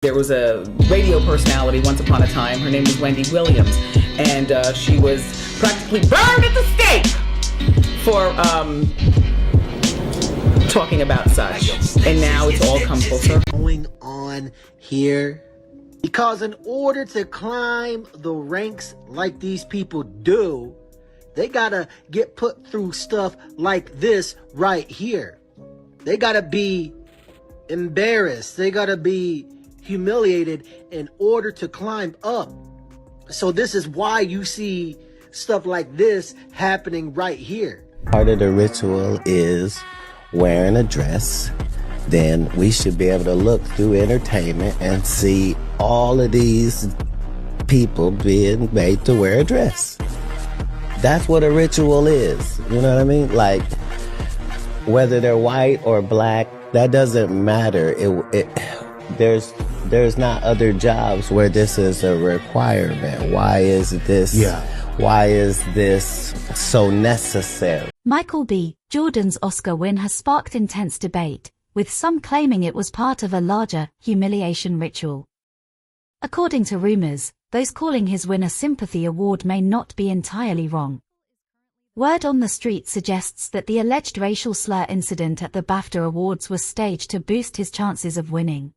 There was a radio personality once upon a time. Her name was Wendy Williams, and she was practically burned at the stake for talking about such. And now it's all come full circle. Going on here, because in order to climb the ranks like these people do, they gotta get put through stuff like this right here. They gotta be embarrassed. They gotta be humiliated in order to climb up. So this is why you see stuff like this happening right here. Part of the ritual is wearing a dress. Then we should be able to look through entertainment and see all of these people being made to wear a dress. That's what a ritual is. You know what I mean? Like, whether they're white or black, that doesn't matter. There's not other jobs where this is a requirement. Why is this? Why is this so necessary? Michael B. Jordan's Oscar win has sparked intense debate, with some claiming it was part of a larger humiliation ritual. According to rumors, those calling his win a sympathy award may not be entirely wrong. Word on the street suggests that the alleged racial slur incident at the BAFTA Awards was staged to boost his chances of winning.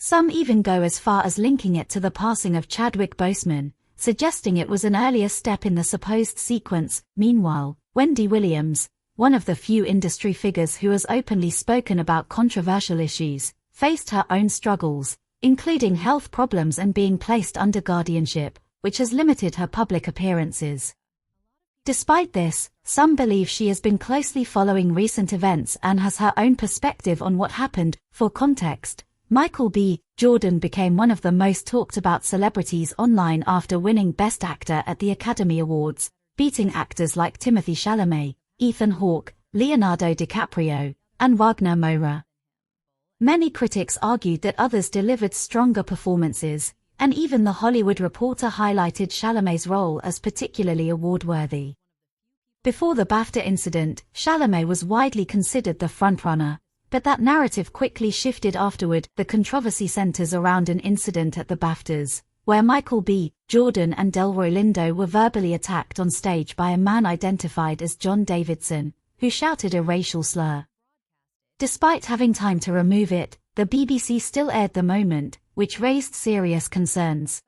Some even go as far as linking it to the passing of Chadwick Boseman, suggesting it was an earlier step in the supposed sequence. Meanwhile, Wendy Williams, one of the few industry figures who has openly spoken about controversial issues, faced her own struggles, including health problems and being placed under guardianship, which has limited her public appearances. Despite this, some believe she has been closely following recent events and has her own perspective on what happened. For context, Michael B. Jordan became one of the most talked about celebrities online after winning Best Actor at the Academy Awards, beating actors like Timothée Chalamet, Ethan Hawke, Leonardo DiCaprio, and Wagner Moura. Many critics argued that others delivered stronger performances, and even The Hollywood Reporter highlighted Chalamet's role as particularly award-worthy. Before the BAFTA incident, Chalamet was widely considered the frontrunner, but that narrative quickly shifted afterward. The controversy centers around an incident at the BAFTAs, where Michael B. Jordan and Delroy Lindo were verbally attacked on stage by a man identified as John Davidson, who shouted a racial slur. Despite having time to remove it, the BBC still aired the moment, which raised serious concerns.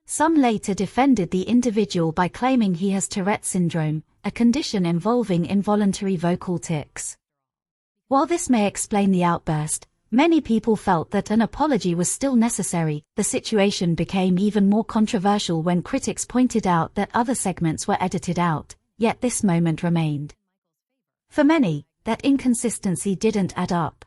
Some later defended the individual by claiming he has Tourette syndrome, a condition involving involuntary vocal tics. While this may explain the outburst, many people felt that an apology was still necessary. The situation became even more controversial when critics pointed out that other segments were edited out, yet this moment remained. For many, that inconsistency didn't add up.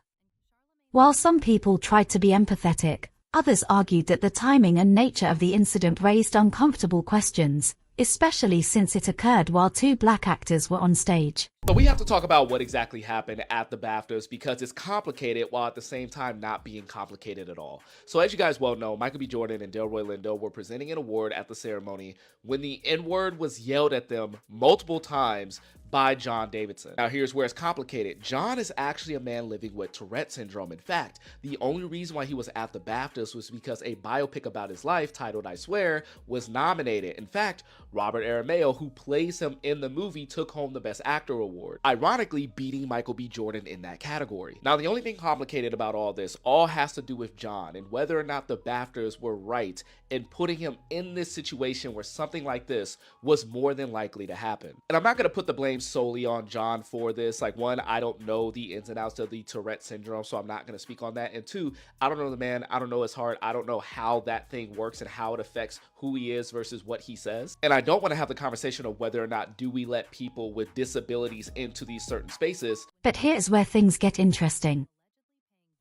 While some people tried to be empathetic, others argued that the timing and nature of the incident raised uncomfortable questions, especially since it occurred while two black actors were on stage. So we have to talk about what exactly happened at the BAFTAs because it's complicated while at the same time not being complicated at all. So as you guys well know, Michael B. Jordan and Delroy Lindo were presenting an award at the ceremony when the N-word was yelled at them multiple times by John Davidson. Now here's where it's complicated. John is actually a man living with Tourette syndrome. In fact, the only reason why he was at the BAFTAs was because a biopic about his life titled I Swear was nominated. In fact, Robert Aramayo, who plays him in the movie, took home the Best Actor award, ironically beating Michael B. Jordan in that category. Now the only thing complicated about all this all has to do with John and whether or not the BAFTAs were right in putting him in this situation where something like this was more than likely to happen. And I'm not going to put the blame solely on John for this. Like, one, I don't know the ins and outs of the Tourette syndrome, so I'm not going to speak on that. And two, I don't know the man, I don't know his heart, I don't know how that thing works and how it affects who he is versus what he says. And I don't want to have the conversation of whether or not do we let people with disabilities into these certain spaces. But here's where things get interesting.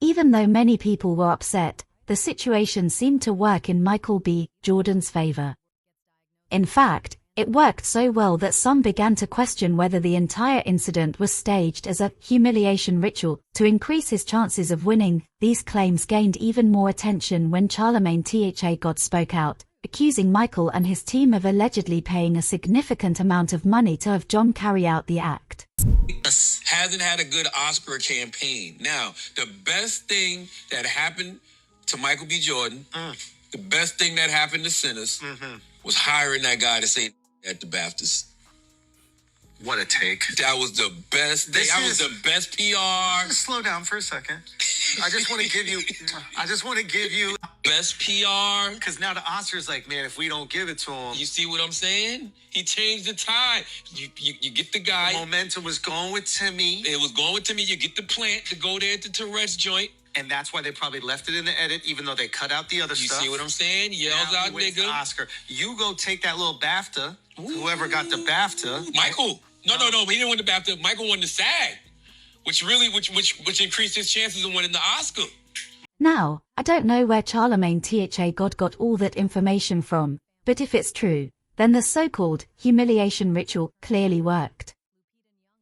Even though many people were upset, the situation seemed to work in Michael B. Jordan's favor. In fact, it worked so well that some began to question whether the entire incident was staged as a humiliation ritual to increase his chances of winning. These claims gained even more attention when Charlemagne Tha God spoke out, accusing Michael and his team of allegedly paying a significant amount of money to have John carry out the act. Hasn't had a good Oscar campaign. Now, the best thing that happened to Michael B. Jordan, the best thing that happened to Sinners was hiring that guy to say at the BAFTAs. What a take. That was the best thing. That was the best PR. Just slow down for a second. I just want to give you Best PR. because now the Oscars like, man, if we don't give it to him, You see what I'm saying? He changed the time. You get the guy. momentum was going with Timmy, It was going with Timmy. You get the plant to go there at the Tourette's joint. and that's why they probably left it in the edit, even though they cut out the other You stuff. see what I'm saying? Yells Now out, he wins the nigga. Oscar. You go take that little BAFTA. Whoever got the BAFTA. Michael. No. He didn't win the BAFTA. Michael won the SAG, which increased his chances of winning the Oscar. Now, I don't know where Charlemagne Tha God got all that information from, but if it's true, then the so-called humiliation ritual clearly worked.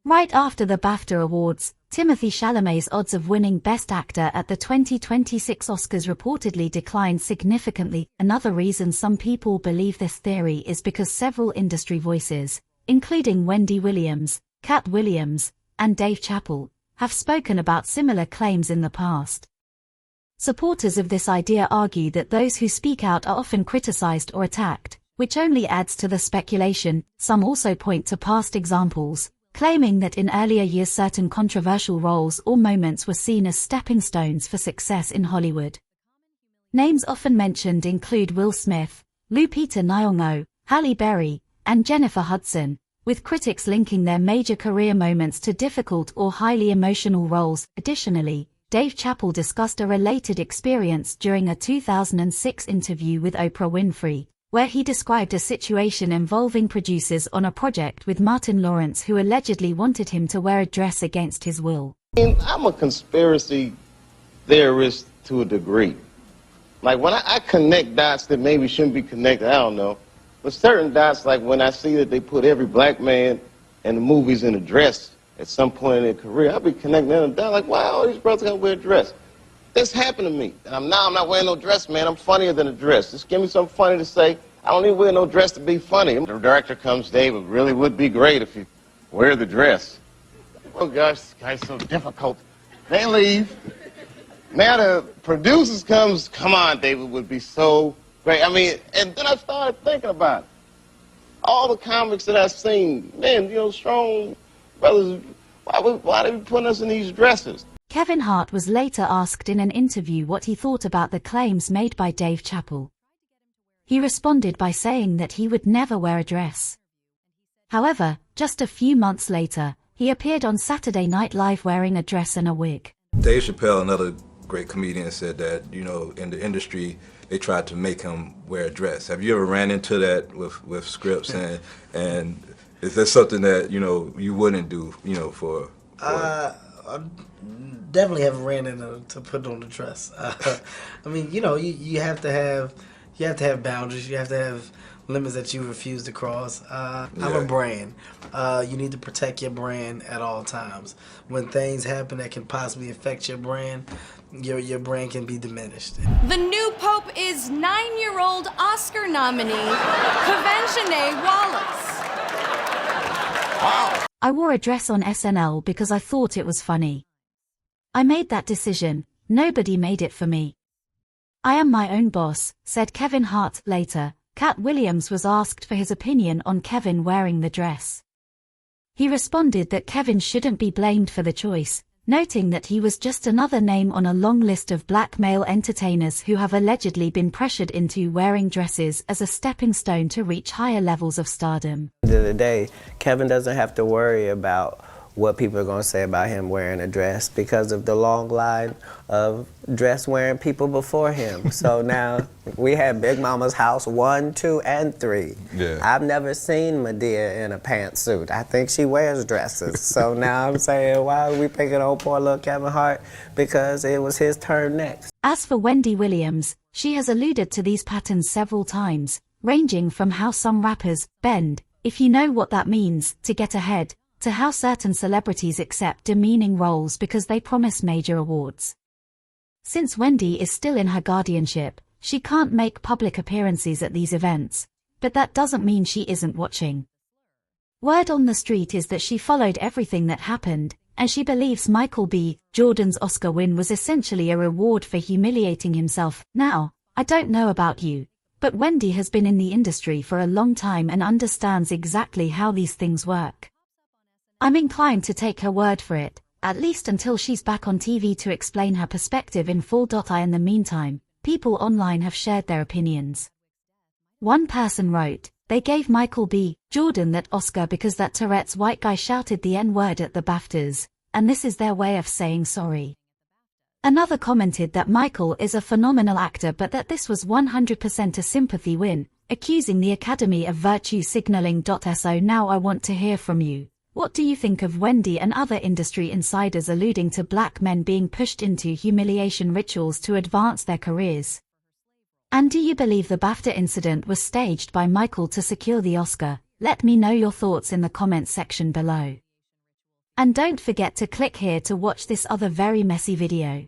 Right after the BAFTA Awards, Timothée Chalamet's odds of winning Best Actor at the 2026 Oscars reportedly declined significantly. Another reason some people believe this theory is because several industry voices, including Wendy Williams, Cat Williams, and Dave Chappelle, have spoken about similar claims in the past. Supporters of this idea argue that those who speak out are often criticized or attacked, which only adds to the speculation. Some also point to past examples, claiming that in earlier years certain controversial roles or moments were seen as stepping stones for success in Hollywood. Names often mentioned include Will Smith, Lupita Nyong'o, Halle Berry, and Jennifer Hudson, with critics linking their major career moments to difficult or highly emotional roles. Additionally, Dave Chappelle discussed a related experience during a 2006 interview with Oprah Winfrey, where he described a situation involving producers on a project with Martin Lawrence who allegedly wanted him to wear a dress against his will. I'm a conspiracy theorist to a degree. Like when I connect dots that maybe shouldn't be connected, I don't know. But certain dots, like when I see that they put every black man in the movies in a dress at some point in their career, I'll be connecting them down like, wow, all these brothers gotta wear a dress. This happened to me. And I'm not wearing no dress, man. I'm funnier than a dress. Just give me something funny to say. I don't need to wear no dress to be funny. The director comes, Dave, it really would be great if you wear the dress. Oh gosh, this guy's so difficult. They leave. Now the producers comes, come on, David, would be so great. I mean, and then I started thinking about it. All the comics that I've seen, man, strong brothers, why they be putting us in these dresses? Kevin Hart was later asked in an interview what he thought about the claims made by Dave Chappelle. He responded by saying that he would never wear a dress. However, just a few months later, he appeared on Saturday Night Live wearing a dress and a wig. Dave Chappelle, another great comedian, said that, in the industry, they tried to make him wear a dress. Have you ever ran into that with scripts? And is that something that, you wouldn't do, for I definitely haven't ran into to put on the dress. I mean, you have to have boundaries. You have to have limits that you refuse to cross. I'm a brand. You need to protect your brand at all times. When things happen that can possibly affect your brand, your brand can be diminished. The new pope is 9-year-old Oscar nominee Kavenshané Wallace. Wow. I wore a dress on SNL because I thought it was funny. I made that decision. Nobody made it for me. I am my own boss, said Kevin Hart later. Cat Williams was asked for his opinion on Kevin wearing the dress. He responded that Kevin shouldn't be blamed for the choice, noting that he was just another name on a long list of black male entertainers who have allegedly been pressured into wearing dresses as a stepping stone to reach higher levels of stardom. At the end of the day, Kevin doesn't have to worry about what people are going to say about him wearing a dress because of the long line of dress-wearing people before him. So now we have Big Mama's house 1, 2, and 3. Yeah. I've never seen Medea in a pantsuit. I think she wears dresses. So now I'm saying, why are we picking on poor little Kevin Hart? Because it was his turn next. As for Wendy Williams, she has alluded to these patterns several times, ranging from how some rappers bend, if you know what that means, to get ahead, to how certain celebrities accept demeaning roles because they promise major awards. Since Wendy is still in her guardianship, she can't make public appearances at these events, but that doesn't mean she isn't watching. Word on the street is that she followed everything that happened, and she believes Michael B. Jordan's Oscar win was essentially a reward for humiliating himself. Now, I don't know about you, but Wendy has been in the industry for a long time and understands exactly how these things work. I'm inclined to take her word for it, at least until she's back on TV to explain her perspective in full. In the meantime, people online have shared their opinions. One person wrote, "They gave Michael B. Jordan that Oscar because that Tourette's white guy shouted the N-word at the BAFTAs, and this is their way of saying sorry." Another commented that Michael is a phenomenal actor but that this was 100% a sympathy win, accusing the Academy of virtue signaling. So now I want to hear from you. What do you think of Wendy and other industry insiders alluding to black men being pushed into humiliation rituals to advance their careers? And do you believe the BAFTA incident was staged by Michael to secure the Oscar? Let me know your thoughts in the comments section below. And don't forget to click here to watch this other very messy video.